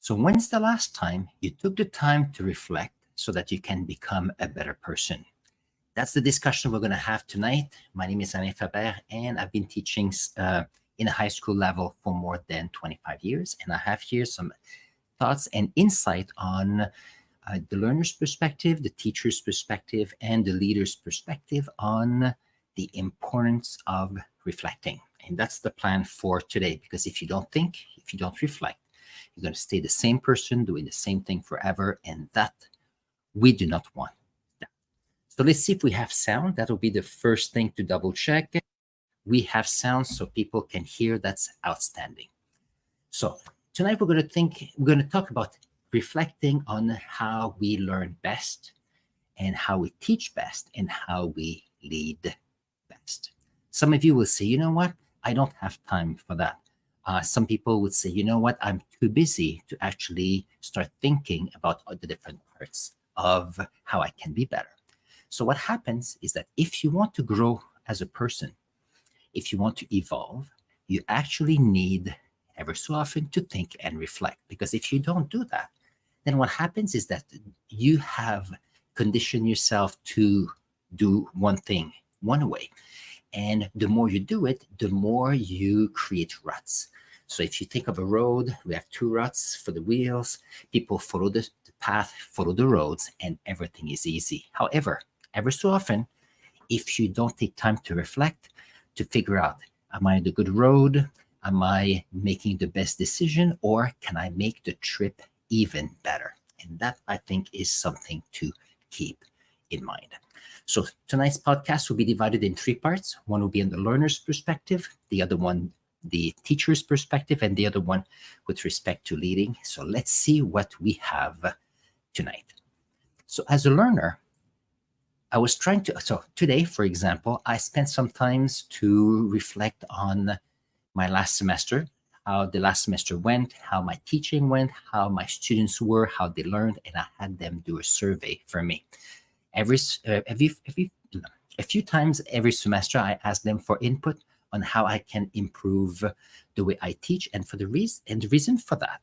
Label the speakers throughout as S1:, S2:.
S1: So when's the last time you took the time to reflect so that you can become a better person? That's the discussion we're going to have tonight. My name is Alain Faber, and I've been teaching in a high school level for more than 25 years. And I have here some thoughts and insight on the learner's perspective, the teacher's perspective, and the leader's perspective on the importance of reflecting. And that's the plan for today, because if you don't think, if you don't reflect, you're going to stay the same person doing the same thing forever, and that we do not want that. So let's see if we have sound. That will be the first thing to double check. We have sound so people can hear. That's outstanding. So tonight we're going to talk about reflecting on how we learn best and how we teach best and how we lead best. Some of you will say, you know what? I don't have time for that. Some people would say, you know what? I'm too busy to actually start thinking about all the different parts of how I can be better. So what happens is that if you want to grow as a person, if you want to evolve, you actually need ever so often to think and reflect. Because if you don't do that, then what happens is that you have conditioned yourself to do one thing one way. And the more you do it, the more you create ruts. So if you think of a road, we have two ruts for the wheels. People follow the path, follow the roads, and everything is easy. However, ever so often, if you don't take time to reflect, to figure out, am I on the good road? Am I making the best decision? Or can I make the trip even better? And that, I think, is something to keep in mind. So tonight's podcast will be divided in three parts. One will be on the learner's perspective, the other one, the teacher's perspective, and the other one with respect to leading. So let's see what we have tonight. So as a learner, I was trying to, so today, for example, I spent some time to reflect on my last semester, how the last semester went, how my teaching went, how my students were, how they learned, and I had them do a survey for me. A few times every semester, I ask them for input on how I can improve the way I teach. And the reason for that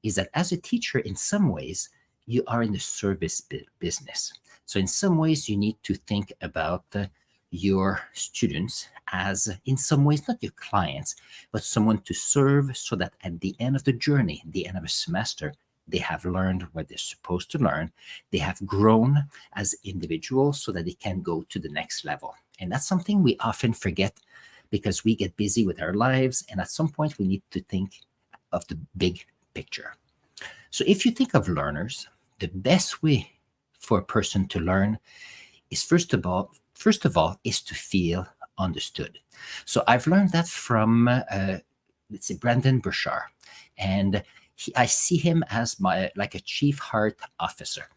S1: is that as a teacher, in some ways, you are in the service business. So in some ways, you need to think about your students as, in some ways, not your clients, but someone to serve, so that at the end of the journey, the end of a semester, they have learned what they're supposed to learn. They have grown as individuals so that they can go to the next level. And that's something we often forget because we get busy with our lives. And at some point, we need to think of the big picture. So if you think of learners, the best way for a person to learn is first of all, is to feel understood. So I've learned that from, let's say, Brandon Burchard. And I see him as like a chief heart officer.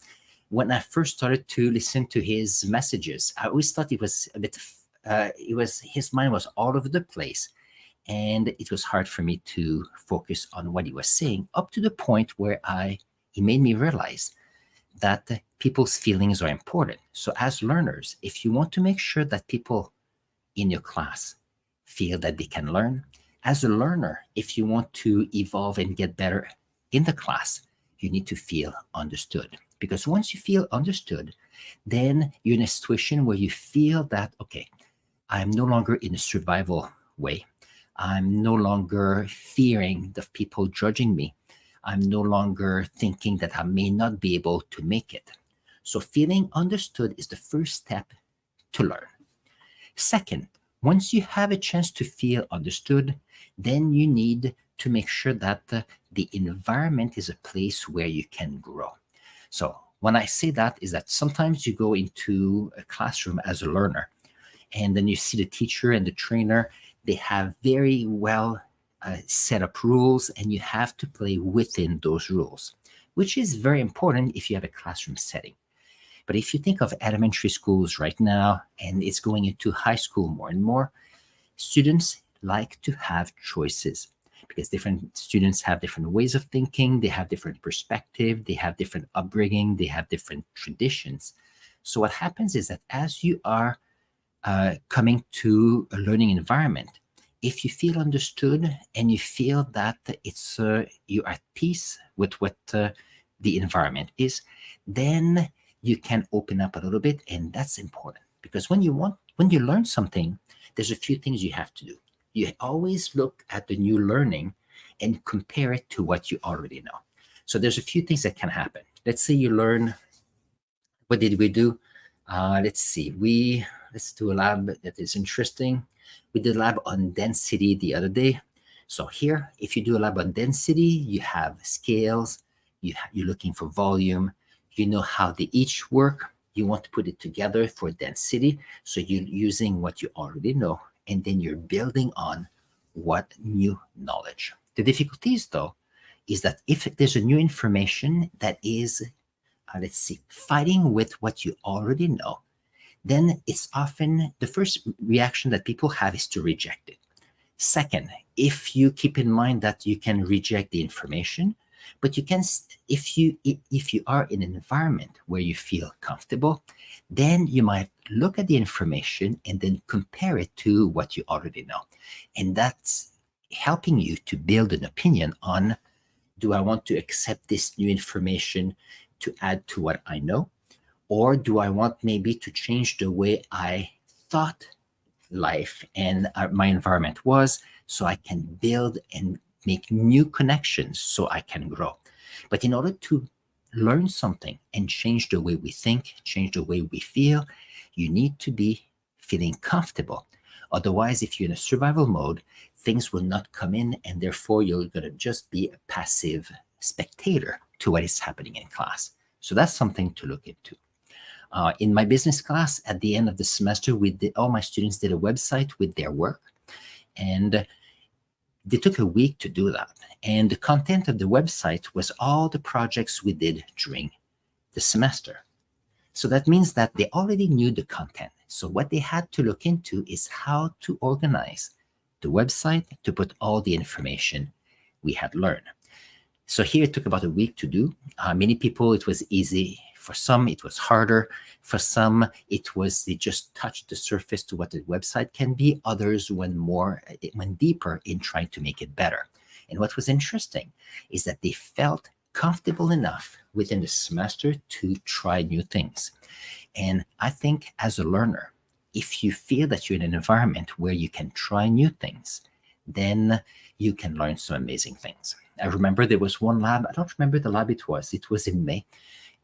S1: When I first started to listen to his messages, I always thought it was a bit, his mind was all over the place. And it was hard for me to focus on what he was saying, up to the point where he made me realize that people's feelings are important. So as learners, if you want to make sure that people in your class feel that they can learn, as a learner, if you want to evolve and get better in the class, you need to feel understood. Because once you feel understood, then you're in a situation where you feel that, okay, I'm no longer in a survival way. I'm no longer fearing the people judging me. I'm no longer thinking that I may not be able to make it. So feeling understood is the first step to learn. Second, once you have a chance to feel understood, then you need to make sure that the environment is a place where you can grow. So when I say that, is that sometimes you go into a classroom as a learner, and then you see the teacher and the trainer, they have very well set up rules, and you have to play within those rules, which is very important if you have a classroom setting. But if you think of elementary schools right now, and it's going into high school more and more, students like to have choices, because different students have different ways of thinking, they have different perspective, they have different upbringing, they have different traditions. So what happens is that as you are coming to a learning environment, if you feel understood and you feel that it's you're at peace with what the environment is, then you can open up a little bit, and that's important because when you learn something, there's a few things you have to do. You always look at the new learning and compare it to what you already know. So there's a few things that can happen. Let's say you learn, what did we do? Let's see, let's do a lab that is interesting. We did a lab on density the other day. So here, if you do a lab on density, you have scales, you're looking for volume, you know how they each work, you want to put it together for density. So you're using what you already know, and then you're building on what new knowledge. The difficulties, though, is that if there's a new information that is, let's see, fighting with what you already know, then it's often the first reaction that people have is to reject it. Second, if you keep in mind that you can reject the information, but you can, if you are in an environment where you feel comfortable, then you might look at the information and then compare it to what you already know. And that's helping you to build an opinion on, do I want to accept this new information to add to what I know? Or do I want maybe to change the way I thought life and my environment was, so I can build and make new connections so I can grow? But in order to learn something and change the way we think, change the way we feel, you need to be feeling comfortable. Otherwise, if you're in a survival mode, things will not come in, and therefore you're going to just be a passive spectator to what is happening in class. So that's something to look into. In my business class, at the end of the semester, all my students did a website with their work, and they took a week to do that. And the content of the website was all the projects we did during the semester. So that means that they already knew the content. So what they had to look into is how to organize the website to put all the information we had learned. So here it took about a week to do. Many people, it was easy. For some, it was harder. For some, they just touched the surface to what the website can be. Others went deeper in trying to make it better. And what was interesting is that they felt comfortable enough within the semester to try new things. And I think as a learner, if you feel that you're in an environment where you can try new things, then you can learn some amazing things. I remember there was one lab, I don't remember the lab it was in May,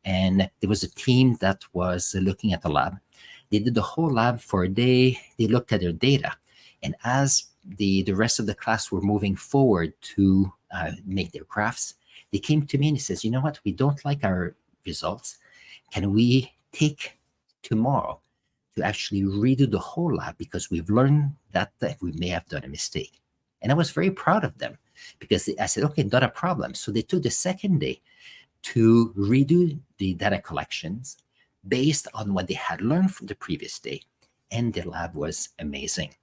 S1: and there was a team that was looking at the lab. They did the whole lab for a day, they looked at their data, and as the rest of the class were moving forward to make their graphs, they came to me and he says, you know what, we don't like our results. Can we take tomorrow to actually redo the whole lab because we've learned that we may have done a mistake? And I was very proud of them because I said, okay, not a problem. So they took the second day to redo the data collections based on what they had learned from the previous day. And the lab was amazing.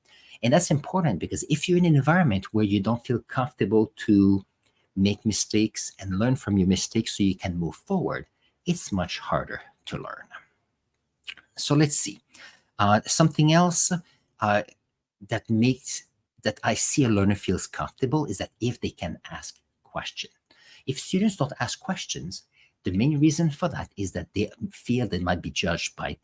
S1: And that's important because if you're in an environment where you don't feel comfortable to make mistakes and learn from your mistakes so you can move forward, it's much harder to learn. So let's see. Something else that I see a learner feels comfortable is that if they can ask questions. If students don't ask questions, the main reason for that is that they feel they might be judged by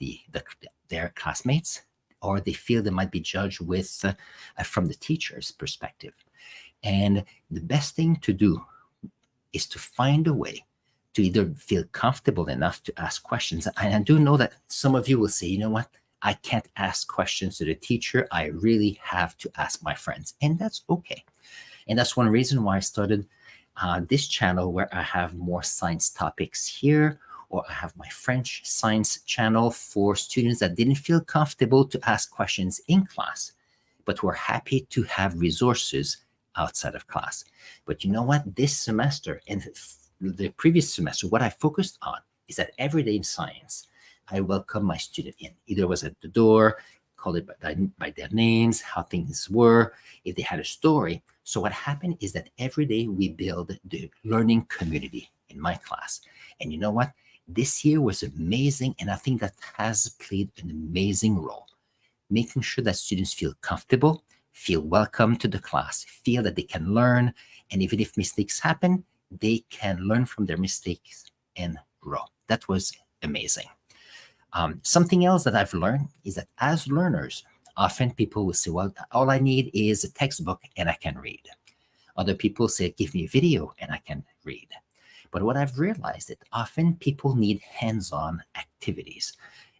S1: their classmates, or they feel they might be judged from the teacher's perspective. And the best thing to do is to find a way to either feel comfortable enough to ask questions. And I do know that some of you will say, you know what, I can't ask questions to the teacher. I really have to ask my friends. And that's okay. And that's one reason why I started this channel, where I have more science topics here, or I have my French science channel for students that didn't feel comfortable to ask questions in class, but were happy to have resources outside of class. But you know what? This semester and the previous semester, what I focused on is that every day in science, I welcome my student in. Either it was at the door, called it by their names, how things were, if they had a story. So what happened is that every day we build the learning community in my class. And you know what? This year was amazing, and I think that has played an amazing role, making sure that students feel comfortable, feel welcome to the class, feel that they can learn, and even if mistakes happen, they can learn from their mistakes and grow. That was amazing. Something else that I've learned is that as learners, often people will say, well, all I need is a textbook and I can read. Other people say, give me a video and I can read. But what I've realized that often people need hands-on activities.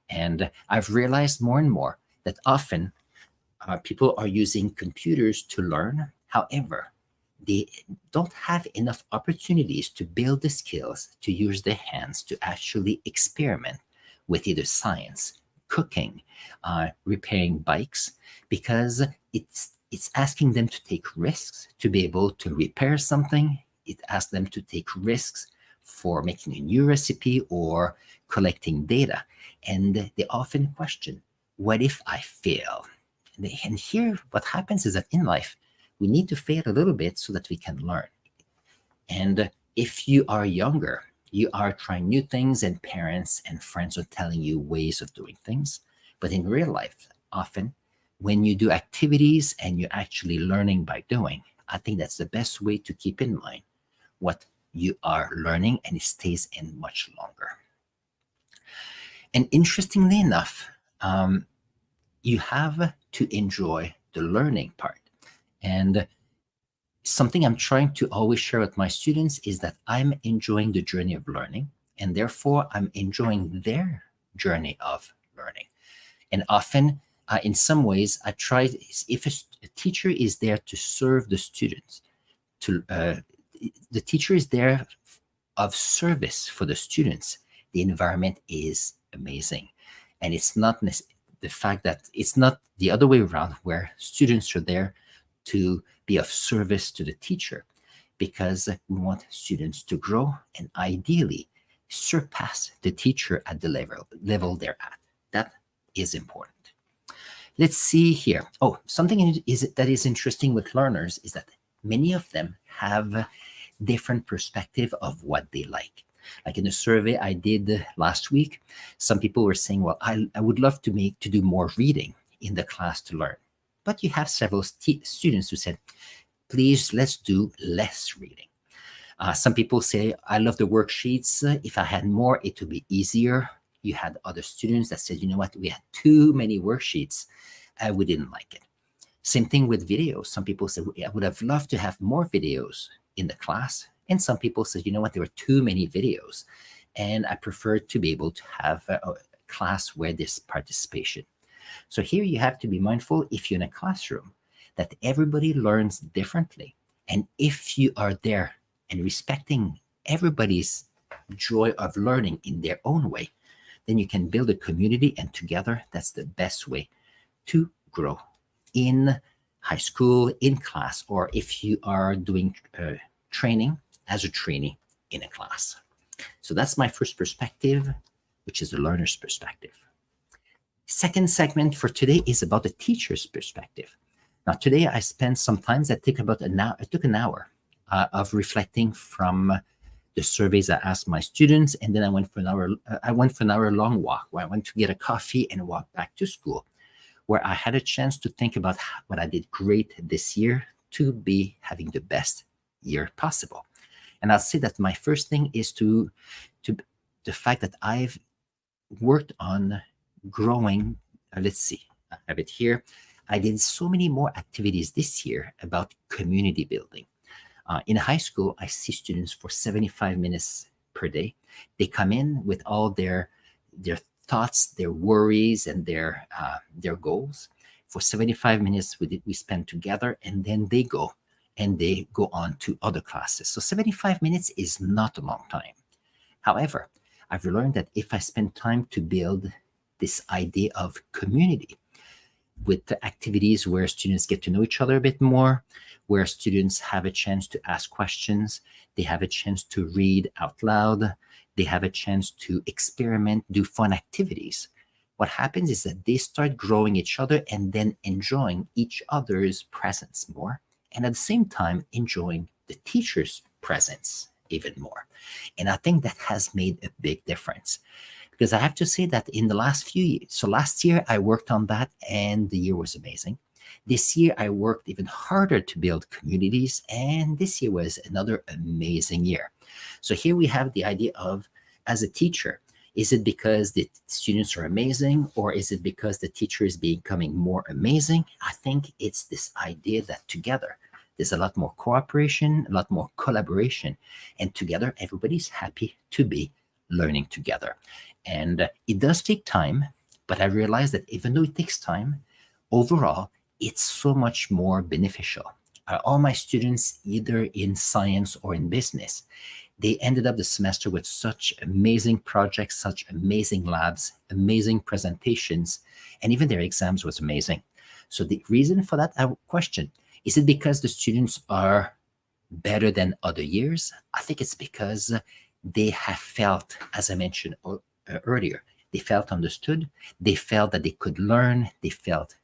S1: And I've realized more and more that often people are using computers to learn. However, they don't have enough opportunities to build the skills to use their hands to actually experiment with either science, cooking, repairing bikes, because it's asking them to take risks to be able to repair something. It asks them to take risks for making a new recipe or collecting data. And they often question, what if I fail? And here, what happens is that in life, we need to fail a little bit so that we can learn. And if you are younger, you are trying new things and parents and friends are telling you ways of doing things. But in real life, often when you do activities and you're actually learning by doing, I think that's the best way to keep in mind what you are learning, and it stays in much longer. And interestingly enough, you have to enjoy the learning part. And something I'm trying to always share with my students is that I'm enjoying the journey of learning, and therefore I'm enjoying their journey of learning. And often, in some ways, I try, if a teacher is there to serve the students, the teacher is there of service for the students, the environment is amazing. And it's not the fact that it's not the other way around where students are there to be of service to the teacher, because we want students to grow and ideally surpass the teacher at the level they're at. That is important. Let's see here. Oh, something that is interesting with learners is that many of them have different perspective of what they like. Like in a survey I did last week, some people were saying, well, I would love to do more reading in the class to learn. But you have several students who said, please, let's do less reading. Some people say, I love the worksheets. If I had more, it would be easier. You had other students that said, you know what, we had too many worksheets. We didn't like it. Same thing with videos. Some people said, I would have loved to have more videos in the class. And some people said, you know what, there were too many videos. And I prefer to be able to have a class where there's participation. So here you have to be mindful, if you're in a classroom, that everybody learns differently. And if you are there and respecting everybody's joy of learning in their own way, then you can build a community, and together, that's the best way to grow in high school, in class, or if you are doing training as a trainee in a class. So that's my first perspective, which is the learner's perspective. Second segment for today is about the teacher's perspective. Now, today I spent some time, that took about an hour. It took an hour of reflecting from the surveys I asked my students, and then I went for an hour. I went for an hour-long walk where I went to get a coffee and walk back to school, where I had a chance to think about what I did great this year to be having the best year possible. And I'll say that my first thing is to the fact that I've worked on growing. Let's see, I have it here. I did so many more activities this year about community building. In high school, I see students for 75 minutes per day. They come in with all their thoughts, their worries, and their goals. For 75 minutes, we spend together, and then they go on to other classes. So 75 minutes is not a long time. However, I've learned that if I spend time to build this idea of community with the activities where students get to know each other a bit more, where students have a chance to ask questions, they have a chance to read out loud, they have a chance to experiment, do fun activities. What happens is that they start growing each other and then enjoying each other's presence more, and at the same time enjoying the teacher's presence even more. And I think that has made a big difference, because I have to say that in the last few years, so last year I worked on that and the year was amazing. This year, I worked even harder to build communities, and this year was another amazing year. So here we have the idea of, as a teacher, is it because the students are amazing, or is it because the teacher is becoming more amazing? I think it's this idea that together there's a lot more cooperation, a lot more collaboration, and together everybody's happy to be learning together. And it does take time, but I realize that even though it takes time, overall, it's so much more beneficial. All my students, either in science or in business, they ended up the semester with such amazing projects, such amazing labs, amazing presentations, and even their exams was amazing. So the reason for that question, is it because the students are better than other years? I think it's because they have felt, as I mentioned earlier, they felt understood, they felt that they could learn, they felt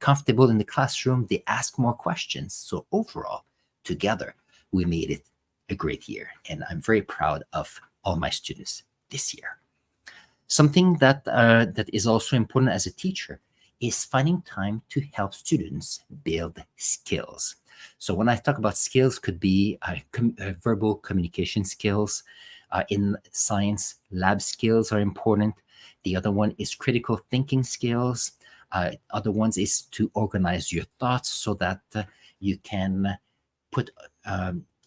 S1: comfortable in the classroom, they asked more questions. So overall, together, we made it a great year. And I'm very proud of all my students this year. Something that is also important as a teacher is finding time to help students build skills. So when I talk about skills, could be verbal communication skills. In science, lab skills are important. The other one is critical thinking skills. Other ones is to organize your thoughts so that you can put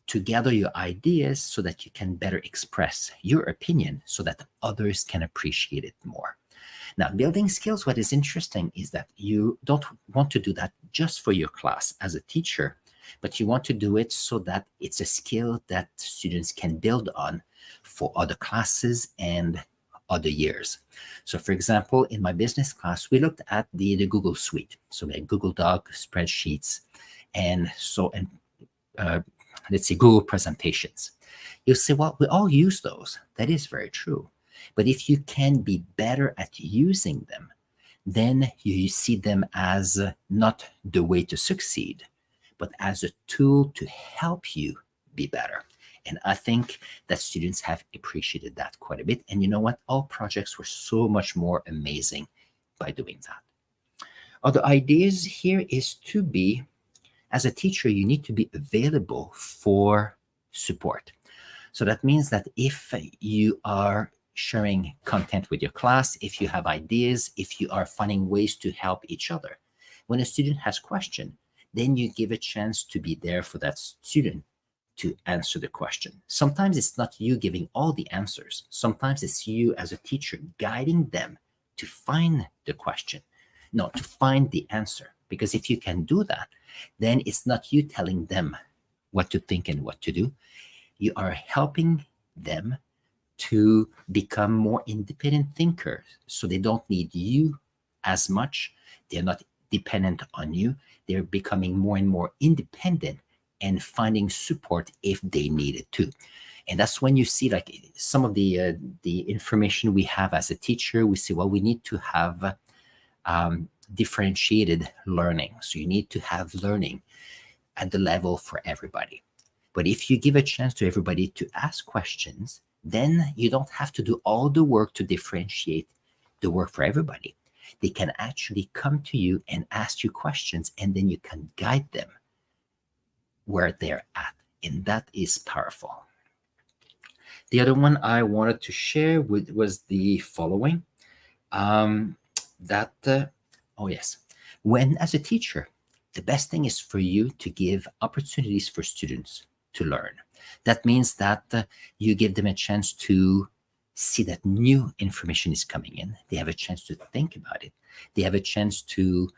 S1: together your ideas so that you can better express your opinion so that others can appreciate it more. Now, building skills, what is interesting is that you don't want to do that just for your class as a teacher, but you want to do it so that it's a skill that students can build on for other classes and other years. So for example, in my business class, we looked at the Google Suite. So we had Google Doc, spreadsheets, and let's say Google presentations. You'll say, well, we all use those. That is very true. But if you can be better at using them, then you see them as not the way to succeed, but as a tool to help you be better. And I think that students have appreciated that quite a bit. And you know what? All projects were so much more amazing by doing that. Other ideas here is to be, as a teacher, you need to be available for support. So that means that if you are sharing content with your class, if you have ideas, if you are finding ways to help each other, when a student has question, then you give a chance to be there for that student to answer the question. Sometimes it's not you giving all the answers. Sometimes it's you as a teacher guiding them to find the question, no, to find the answer. Because if you can do that, then it's not you telling them what to think and what to do. You are helping them to become more independent thinkers. So they don't need you as much. They're not dependent on you. They're becoming more and more independent and finding support if they need it too. And that's when you see like some of the information we have as a teacher, we say, well, we need to have differentiated learning. So you need to have learning at the level for everybody. But if you give a chance to everybody to ask questions, then you don't have to do all the work to differentiate the work for everybody. They can actually come to you and ask you questions, and then you can guide them where they're at. And that is powerful. The other one I wanted to share was the following. Oh yes, when as a teacher, the best thing is for you to give opportunities for students to learn. That means that you give them a chance to see that new information is coming in. They have a chance to think about it. They have a chance to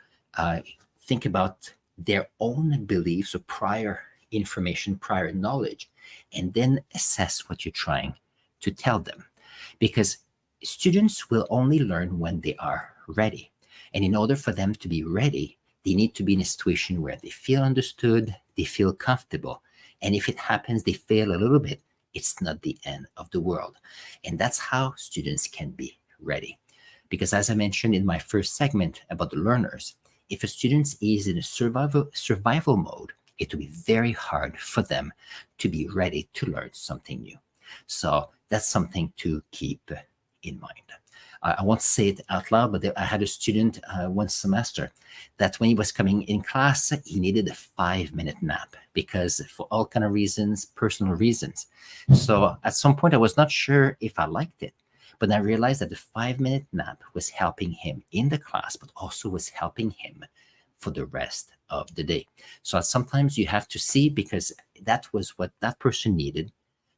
S1: think about their own beliefs or prior information, prior knowledge, and then assess what you're trying to tell them. Because students will only learn when they are ready. And in order for them to be ready, they need to be in a situation where they feel understood, they feel comfortable. And if it happens, they fail a little bit, it's not the end of the world. And that's how students can be ready. Because as I mentioned in my first segment about the learners, if a student is in a survival mode, it will be very hard for them to be ready to learn something new. So that's something to keep in mind. I won't say it out loud, but I had a student one semester that when he was coming in class, he needed a 5-minute nap because for all kind of reasons, personal reasons. So at some point, I was not sure if I liked it, but I realized that the 5-minute nap was helping him in the class, but also was helping him for the rest of the day. So sometimes you have to see, because that was what that person needed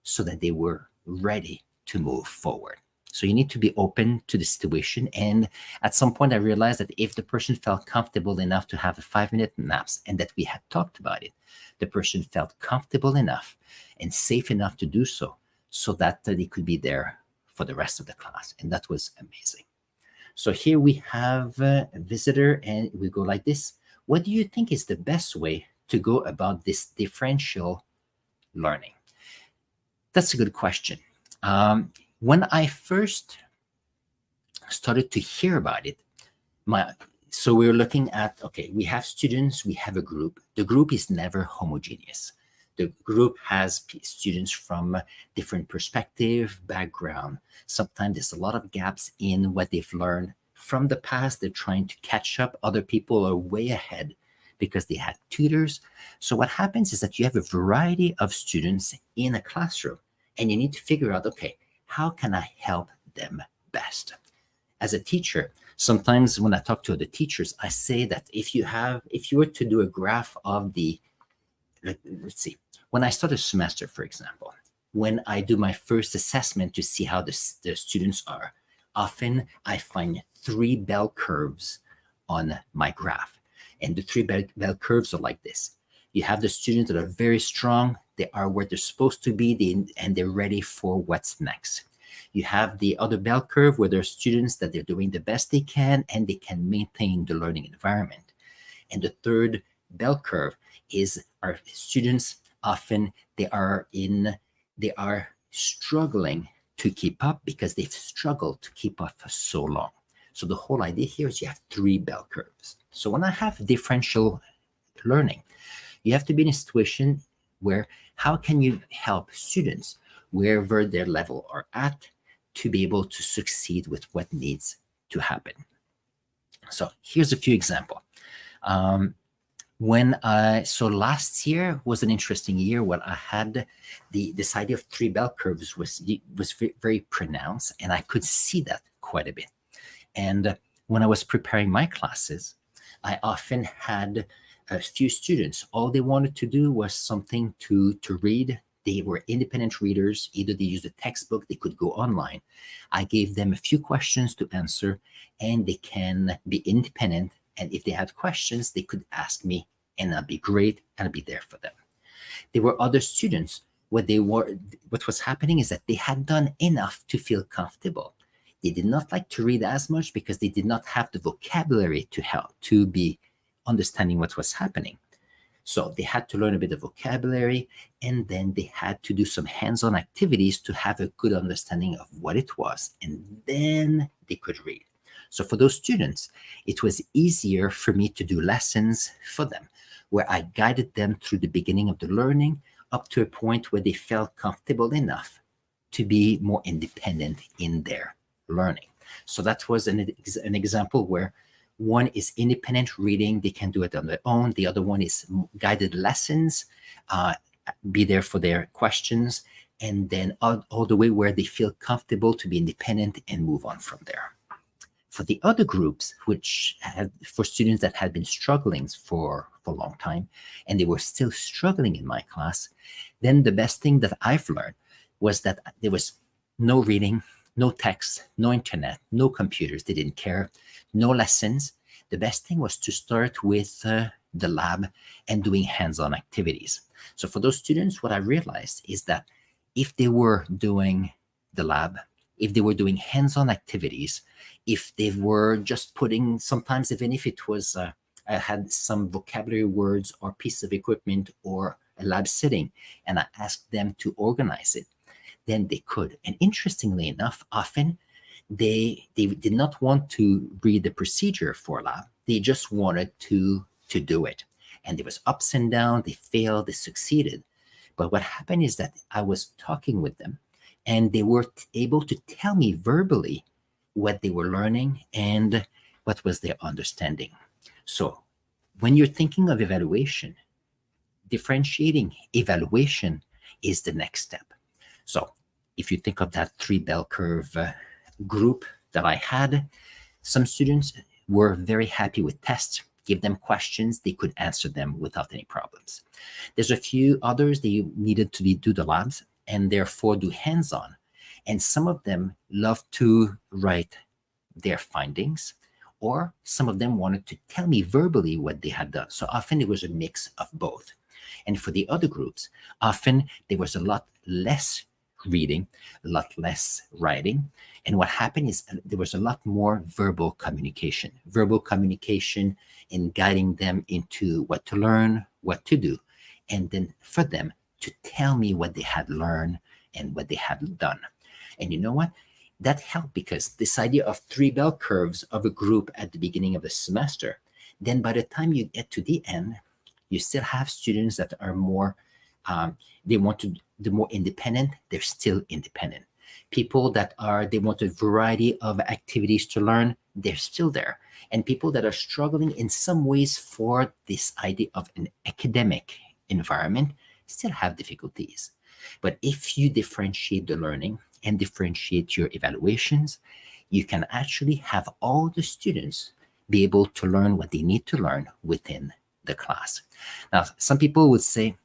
S1: so that they were ready to move forward. So you need to be open to the situation. And at some point, I realized that if the person felt comfortable enough to have a 5-minute naps and that we had talked about it, the person felt comfortable enough and safe enough to do so, so that they could be there for the rest of the class. And that was amazing. So here we have a visitor, and we go like this. What do you think is the best way to go about this differential learning? That's a good question. When I first started to hear about it, so we were looking at, okay, we have students, we have a group. The group is never homogeneous. The group has students from different perspective, background. Sometimes there's a lot of gaps in what they've learned from the past. They're trying to catch up. Other people are way ahead because they had tutors. So what happens is that you have a variety of students in a classroom, and you need to figure out, okay, how can I help them best? As a teacher, sometimes when I talk to other teachers, I say that if you were to do a graph of let's see, when I start a semester, for example, when I do my first assessment to see how the students are, often I find 3 bell curves on my graph. And the 3 bell curves are like this. You have the students that are very strong. They are where they're supposed to be, and they're ready for what's next. You have the other bell curve where there are students that they're doing the best they can, and they can maintain the learning environment. And the third bell curve is our students. Often they are struggling to keep up because they've struggled to keep up for so long. So the whole idea here is you have 3 bell curves. So when I have differential learning, you have to be in a situation where how can you help students wherever their level are at to be able to succeed with what needs to happen. So here's a few examples. So last year was an interesting year when I had this idea of 3 bell curves was very pronounced, and I could see that quite a bit. And when I was preparing my classes, I often had a few students. All they wanted to do was something to read. They were independent readers. Either they used a textbook, they could go online. I gave them a few questions to answer, and they can be independent. And if they had questions, they could ask me, and I'd be great, and I'd be there for them. There were other students. What was happening is that they had done enough to feel comfortable. They did not like to read as much because they did not have the vocabulary to help to be understanding what was happening. So they had to learn a bit of vocabulary, and then they had to do some hands-on activities to have a good understanding of what it was, and then they could read. So for those students, it was easier for me to do lessons for them, where I guided them through the beginning of the learning up to a point where they felt comfortable enough to be more independent in their learning. So that was an example where one is independent reading. They can do it on their own. The other one is guided lessons, be there for their questions, and then all the way where they feel comfortable to be independent and move on from there. For the other groups, for students that had been struggling for a long time, and they were still struggling in my class, then the best thing that I've learned was that there was no reading, no text, no internet, no computers. They didn't care, no lessons. The best thing was to start with the lab and doing hands-on activities. So for those students, what I realized is that if they were doing the lab, if they were doing hands-on activities, if they were just putting, sometimes even if it was, I had some vocabulary words or piece of equipment or a lab setting, and I asked them to organize it, then they could. And interestingly enough, often they did not want to read the procedure for lab. They just wanted to do it. And there was ups and downs. They failed, they succeeded. But what happened is that I was talking with them, and they were able to tell me verbally what they were learning and what was their understanding. So when you're thinking of evaluation, differentiating evaluation is the next step. So if you think of that three bell curve group that I had, some students were very happy with tests. Give them questions, they could answer them without any problems. There's a few others they needed to do the labs and therefore do hands-on. And some of them love to write their findings, or some of them wanted to tell me verbally what they had done. So often it was a mix of both. And for the other groups, often there was a lot less reading, a lot less writing. And what happened is there was a lot more verbal communication in guiding them into what to learn, what to do, and then for them to tell me what they had learned and what they had done. And you know what? That helped because this idea of three bell curves of a group at the beginning of the semester, then by the time you get to the end, you still have students that are more, they want to be more independent, they're still independent. People that they want a variety of activities to learn, they're still there. And people that are struggling in some ways for this idea of an academic environment still have difficulties. But if you differentiate the learning and differentiate your evaluations, you can actually have all the students be able to learn what they need to learn within the class. Now, some people would say,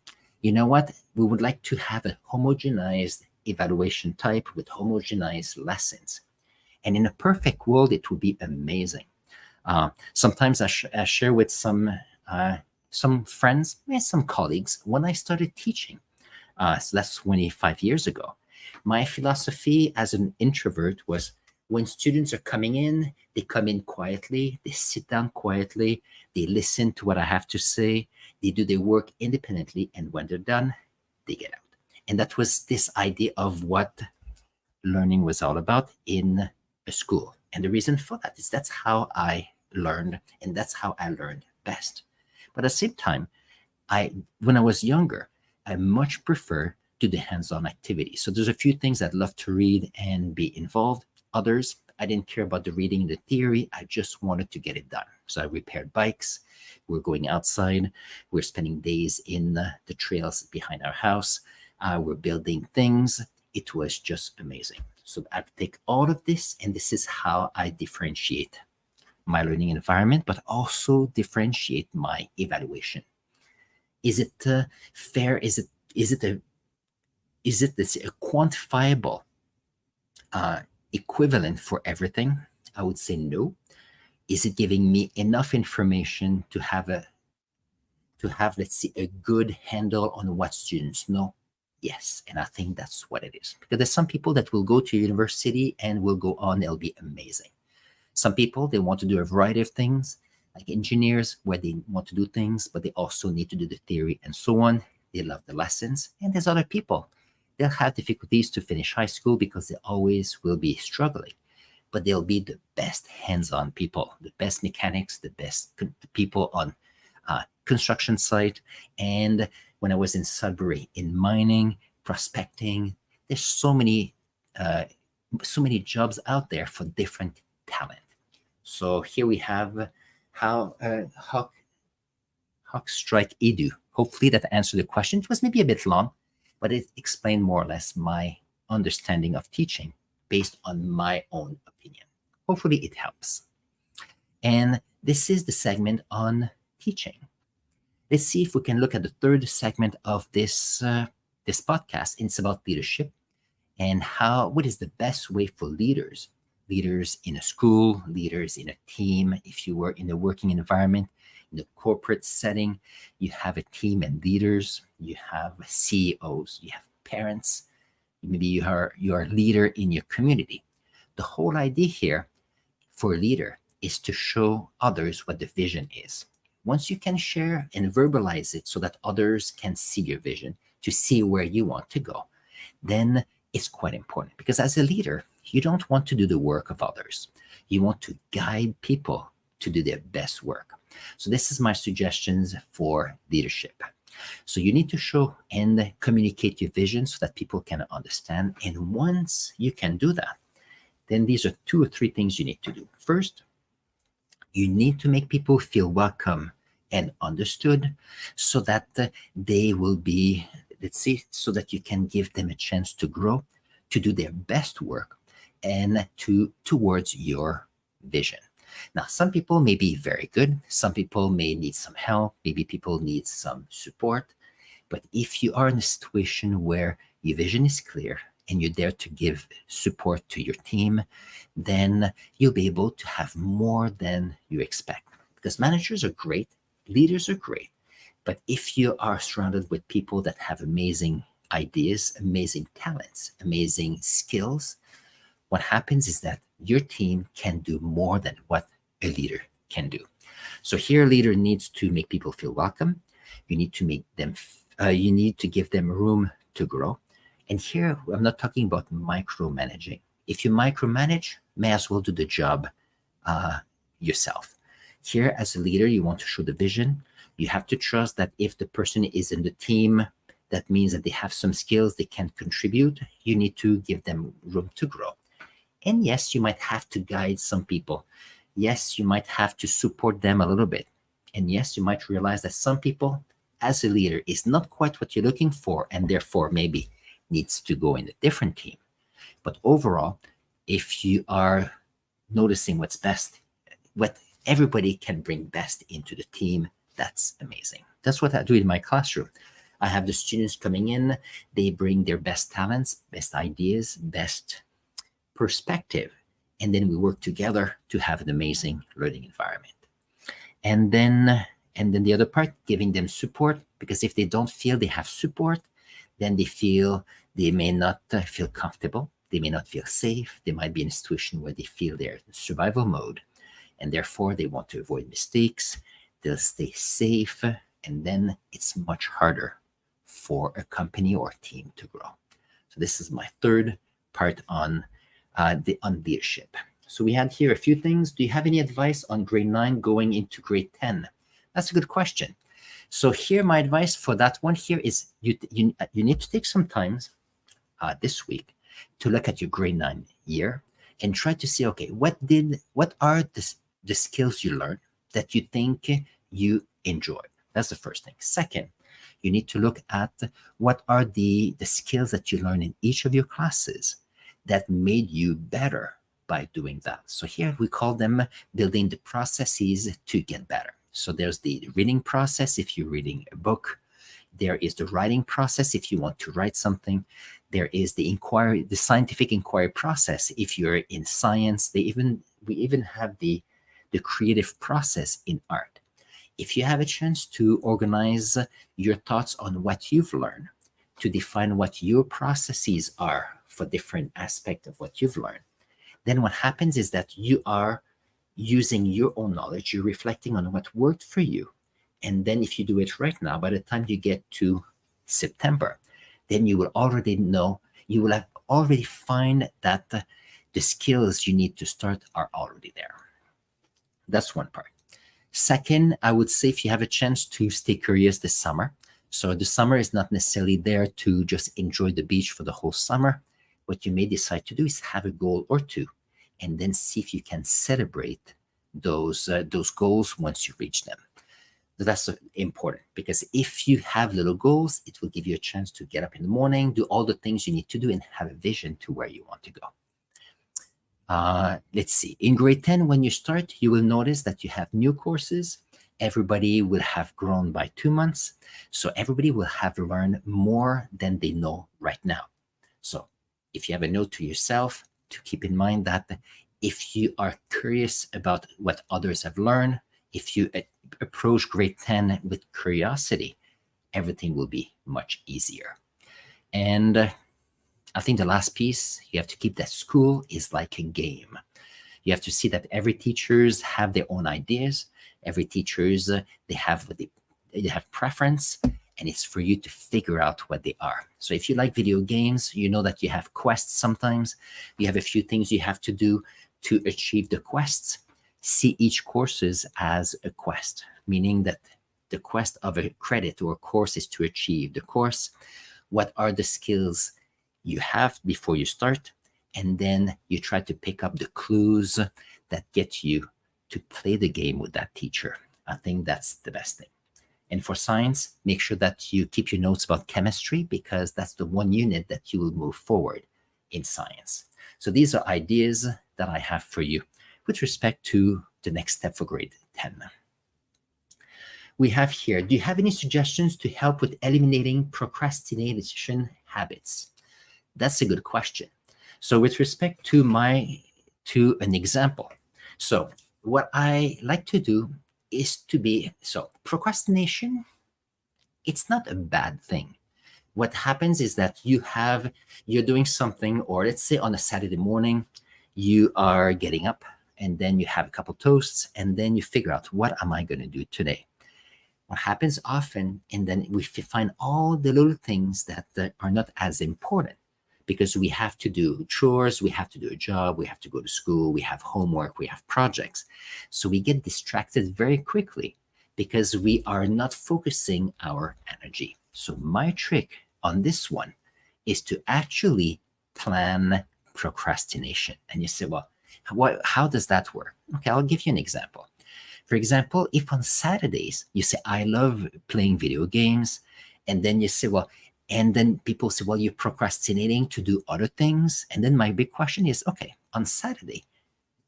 S1: you know what, we would like to have a homogenized evaluation type with homogenized lessons. And in a perfect world, it would be amazing. Sometimes I share with some friends, some colleagues, when I started teaching, so that's 25 years ago, my philosophy as an introvert was when students are coming in, they come in quietly, they sit down quietly, they listen to what I have to say, they do their work independently, and when they're done, they get out. And that was this idea of what learning was all about in a school. And the reason for that is that's how I learned, and that's how I learned best. But at the same time, when I was younger, I much prefer to do hands-on activities. So there's a few things I'd love to read and be involved. Others, I didn't care about the reading and the theory. I just wanted to get it done. So I repaired bikes. We're going outside. We're spending days in the trails behind our house. We're building things. It was just amazing. So I take all of this, and this is how I differentiate my learning environment, but also differentiate my evaluation. Is it fair? Is it a quantifiable equivalent for everything? I would say no. Is it giving me enough information to have let's see, a good handle on what students know? Yes, and I think that's what it is. Because there's some people that will go to university and will go on, they'll be amazing. Some people, they want to do a variety of things, like engineers, where they want to do things, but they also need to do the theory and so on. They love the lessons. And there's other people, they'll have difficulties to finish high school because they always will be struggling. But they'll be the best hands-on people, the best mechanics, the best people on construction site. And when I was in Sudbury, in mining, prospecting, there's so many jobs out there for different talent. So here we have how Hawk Strike Edu. Hopefully that answered the question. It was maybe a bit long, but it explained more or less my understanding of teaching based on my own opinion. Hopefully it helps. And this is the segment on teaching. Let's see if we can look at the third segment of this podcast. It's about leadership and what is the best way for leaders in a school, leaders in a team. If you were in a working environment, in a corporate setting, you have a team and leaders, you have CEOs, you have parents, maybe you are a leader in your community. The whole idea here for a leader is to show others what the vision is. Once you can share and verbalize it so that others can see your vision, to see where you want to go, then it's quite important. Because as a leader, you don't want to do the work of others. You want to guide people to do their best work. So this is my suggestions for leadership. So you need to show and communicate your vision so that people can understand. And once you can do that, then these are 2 or 3 things you need to do. First, you need to make people feel welcome and understood so that they will be, let's see, so that you can give them a chance to grow, to do their best work, and towards your vision. Now, some people may be very good. Some people may need some help. Maybe people need some support. But if you are in a situation where your vision is clear and you're there to give support to your team, then you'll be able to have more than you expect. Because managers are great, leaders are great. But if you are surrounded with people that have amazing ideas, amazing talents, amazing skills, what happens is that your team can do more than what a leader can do. So here, a leader needs to make people feel welcome. You need to make them, you need to give them room to grow. And here, I'm not talking about micromanaging. If you micromanage, may as well do the job yourself. Here, as a leader, you want to show the vision. You have to trust that if the person is in the team, that means that they have some skills they can contribute. You need to give them room to grow. And yes, you might have to guide some people. Yes, you might have to support them a little bit. And yes, you might realize that some people, as a leader, is not quite what you're looking for, and therefore maybe needs to go in a different team. But overall, if you are noticing what's best, what everybody can bring best into the team, that's amazing. That's what I do in my classroom. I have the students coming in, they bring their best talents, best ideas, best perspective, and then we work together to have an amazing learning environment. And then the other part, giving them support, because if they don't feel they have support, then they feel they may not feel comfortable, they may not feel safe, they might be in a situation where they feel they're in survival mode, and therefore they want to avoid mistakes, they'll stay safe, and then it's much harder for a company or a team to grow. So this is my third part on leadership. So we had here a few things. Do you have any advice on grade 9 going into grade 10? That's a good question. So here, my advice for that one here is you need to take some time this week to look at your grade 9 year and try to see, okay, what are the skills you learned that you think you enjoyed? That's the first thing. Second, you need to look at what are the skills that you learn in each of your classes that made you better by doing that. So here we call them building the processes to get better. So there's the reading process if you're reading a book. There is the writing process if you want to write something. There is the scientific inquiry process if you're in science. We even have the creative process in art. If you have a chance to organize your thoughts on what you've learned, to define what your processes are for different aspects of what you've learned, then what happens is that you are using your own knowledge, you're reflecting on what worked for you. And then if you do it right now, by the time you get to September, then you will already know, you will have already find that the skills you need to start are already there. That's one part. Second, I would say if you have a chance to stay curious this summer. So the summer is not necessarily there to just enjoy the beach for the whole summer. What you may decide to do is have a goal or two, and then see if you can celebrate those goals once you reach them. That's important, because if you have little goals, it will give you a chance to get up in the morning, do all the things you need to do, and have a vision to where you want to go. Let's see. In grade 10, when you start, you will notice that you have new courses. Everybody will have grown by 2 months. So everybody will have learned more than they know right now. So if you have a note to yourself to keep in mind that if you are curious about what others have learned, if you approach grade 10 with curiosity, everything will be much easier. And I think the last piece, you have to keep that school is like a game. You have to see that every teachers have their own ideas. Every teachers, they have preference, and it's for you to figure out what they are. So if you like video games, you know that you have quests sometimes. You have a few things you have to do to achieve the quests. See each courses as a quest, meaning that the quest of a credit or a course is to achieve the course. What are the skills you have before you start? and then you try to pick up the clues that get you to play the game with that teacher. I think that's the best thing. And for science, make sure that you keep your notes about chemistry, because that's the one unit that you will move forward in science. So these are ideas that I have for you with respect to the next step for grade 10. We have here, do you have any suggestions to help with eliminating procrastination habits? That's a good question. So with respect to an example, so what I like to do is procrastination, it's not a bad thing. What happens is that you're doing something, or let's say on a Saturday morning, you are getting up and then you have a couple toasts and then you figure out, what am I going to do today? What happens often, and then we find all the little things that are not as important, because we have to do chores, we have to do a job, we have to go to school, we have homework, we have projects. So we get distracted very quickly because we are not focusing our energy. So my trick on this one is to actually plan procrastination. And you say, well, how does that work? Okay, I'll give you an example. For example, if on Saturdays you say, I love playing video games, and then you say, well, and then people say, well, you're procrastinating to do other things. And then my big question is, okay, on Saturday,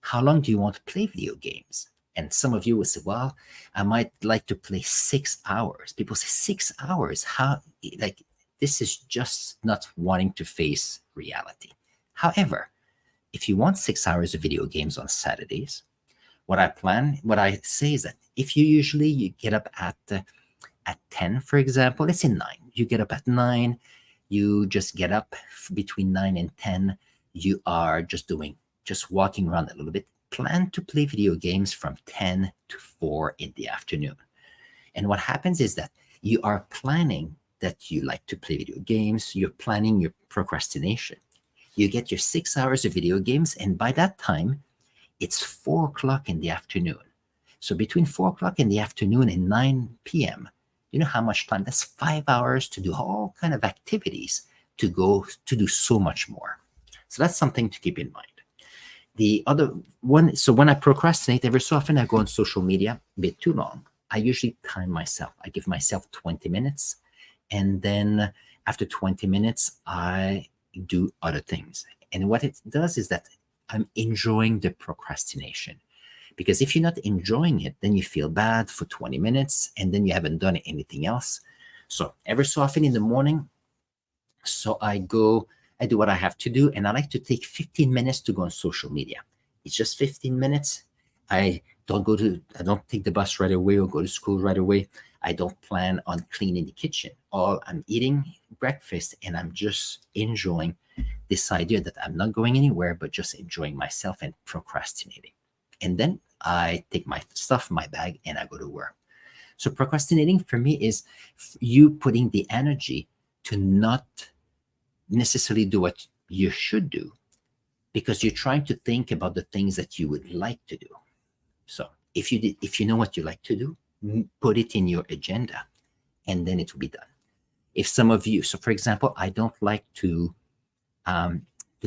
S1: how long do you want to play video games? And some of you will say, well, I might like to play 6 hours. People say 6 hours. How, like, this is just not wanting to face reality. However, if you want 6 hours of video games on Saturdays, what I say is that if you get up at 10, for example, let's say 9, you get up at 9, you just get up between 9 and 10, you are just walking around a little bit, plan to play video games from 10 to 4 in the afternoon. And what happens is that you are planning that you like to play video games, you're planning your procrastination. You get your 6 hours of video games, and by that time, it's 4 o'clock in the afternoon. So between 4 o'clock in the afternoon and 9 p.m., you know how much time? That's 5 hours to do all kind of activities, to do so much more. So that's something to keep in mind. The other one, so when I procrastinate, every so often I go on social media a bit too long. I usually time myself. I give myself 20 minutes. And then after 20 minutes, I do other things. And what it does is that I'm enjoying the procrastination. Because if you're not enjoying it, then you feel bad for 20 minutes and then you haven't done anything else. So every so often in the morning, so I do what I have to do, and I like to take 15 minutes to go on social media. It's just 15 minutes. I don't take the bus right away or go to school right away. I don't plan on cleaning the kitchen. I'm eating breakfast and I'm just enjoying this idea that I'm not going anywhere, but just enjoying myself and procrastinating. And then I take my stuff, my bag, and I go to work. So procrastinating for me is you putting the energy to not necessarily do what you should do, because you're trying to think about the things that you would like to do. So if you know what you like to do, put it in your agenda, and then it will be done. If some of you, so for example, I don't like to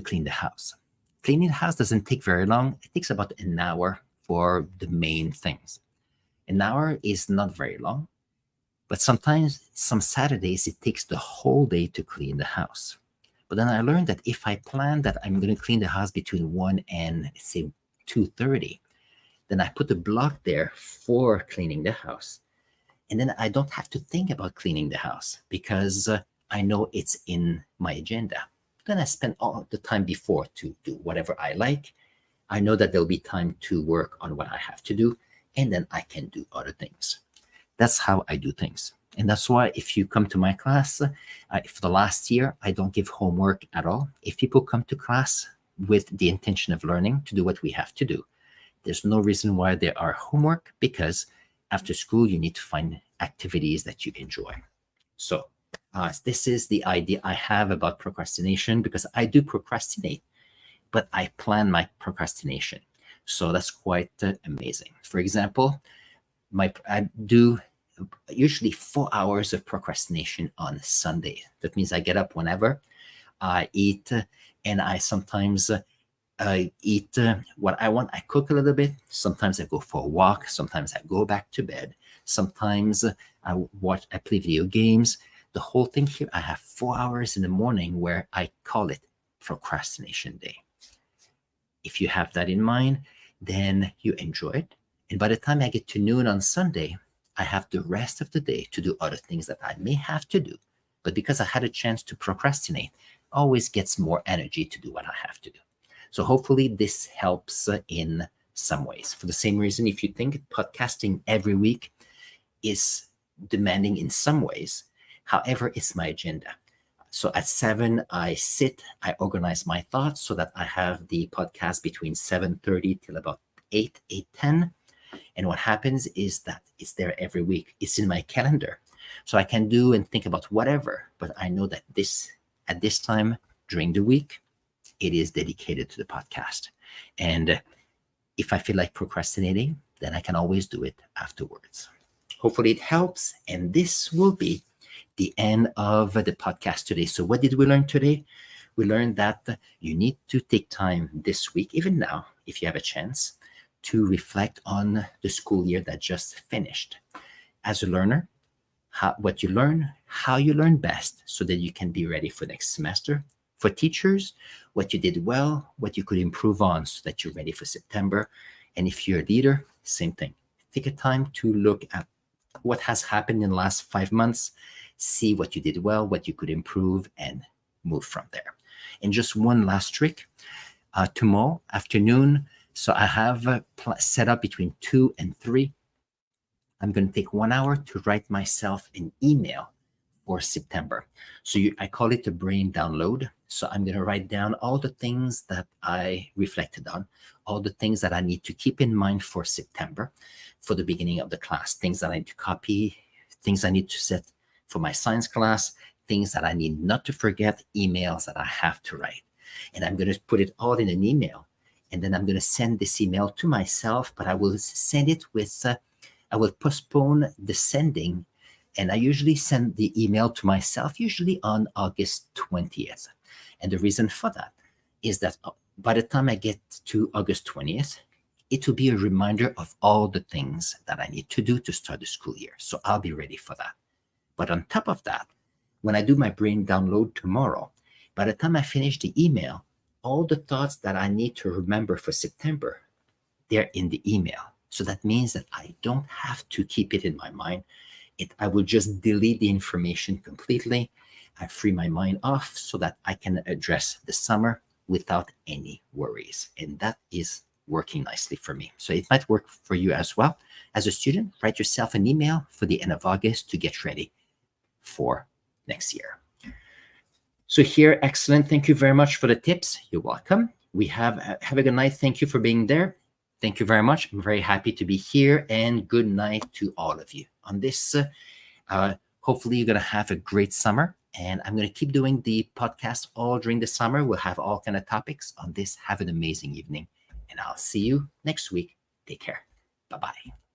S1: clean the house. Cleaning the house doesn't take very long. It takes about an hour for the main things. An hour is not very long, but sometimes, some Saturdays, it takes the whole day to clean the house. But then I learned that if I plan that I'm going to clean the house between 1 and say 2:30, then I put a block there for cleaning the house. And then I don't have to think about cleaning the house because I know it's in my agenda. Then I spend all the time before to do whatever I like. I know that there'll be time to work on what I have to do, and then I can do other things. That's how I do things. And that's why if you come to my class, for the last year, I don't give homework at all. If people come to class with the intention of learning to do what we have to do, there's no reason why there are homework, because after school, you need to find activities that you enjoy. So this is the idea I have about procrastination, because I do procrastinate, but I plan my procrastination. So that's quite amazing. For example, I do usually 4 hours of procrastination on Sunday. That means I get up whenever. I eat, and I sometimes I eat what I want. I cook a little bit. Sometimes I go for a walk. Sometimes I go back to bed. Sometimes I play video games. The whole thing here, I have 4 hours in the morning where I call it procrastination day. If you have that in mind, then you enjoy it. And by the time I get to noon on Sunday, I have the rest of the day to do other things that I may have to do. But because I had a chance to procrastinate, always gets more energy to do what I have to do. So hopefully this helps in some ways. For the same reason, if you think podcasting every week is demanding in some ways, however, it's my agenda. So at 7, I sit, I organize my thoughts so that I have the podcast between 7:30 till about 8, 8:10. And what happens is that it's there every week. It's in my calendar. So I can do and think about whatever, but I know that at this time during the week, it is dedicated to the podcast. And if I feel like procrastinating, then I can always do it afterwards. Hopefully it helps. And this will be the end of the podcast today. So what did we learn today? We learned that you need to take time this week, even now, if you have a chance, to reflect on the school year that just finished. As a learner, what you learn, how you learn best so that you can be ready for next semester. For teachers, what you did well, what you could improve on so that you're ready for September. And if you're a leader, same thing. Take a time to look at what has happened in the last 5 months, see what you did well, what you could improve, and move from there. And just one last trick. Tomorrow afternoon, so I have set up between 2 and 3. I'm going to take 1 hour to write myself an email for September. So I call it a brain download. So I'm going to write down all the things that I reflected on, all the things that I need to keep in mind for September, for the beginning of the class, things that I need to copy, things I need to set for my science class, things that I need not to forget, emails that I have to write. And I'm going to put it all in an email. And then I'm going to send this email to myself, but I will send it with, I will postpone the sending. And I usually send the email to myself, usually on August 20th. And the reason for that is that by the time I get to August 20th, it will be a reminder of all the things that I need to do to start the school year. So I'll be ready for that. But on top of that, when I do my brain download tomorrow, by the time I finish the email, all the thoughts that I need to remember for September, they're in the email. So that means that I don't have to keep it in my mind. I will just delete the information completely. I free my mind off so that I can address the summer without any worries. And that is working nicely for me. So it might work for you as well. As a student, write yourself an email for the end of August to get ready for next year. So here, excellent. Thank you very much for the tips. You're welcome. We have a good night. Thank you for being there. Thank you very much. I'm very happy to be here, and good night to all of you. On this, hopefully you're going to have a great summer, and I'm going to keep doing the podcast all during the summer. We'll have all kind of topics on this. Have an amazing evening, and I'll see you next week. Take care. Bye-bye.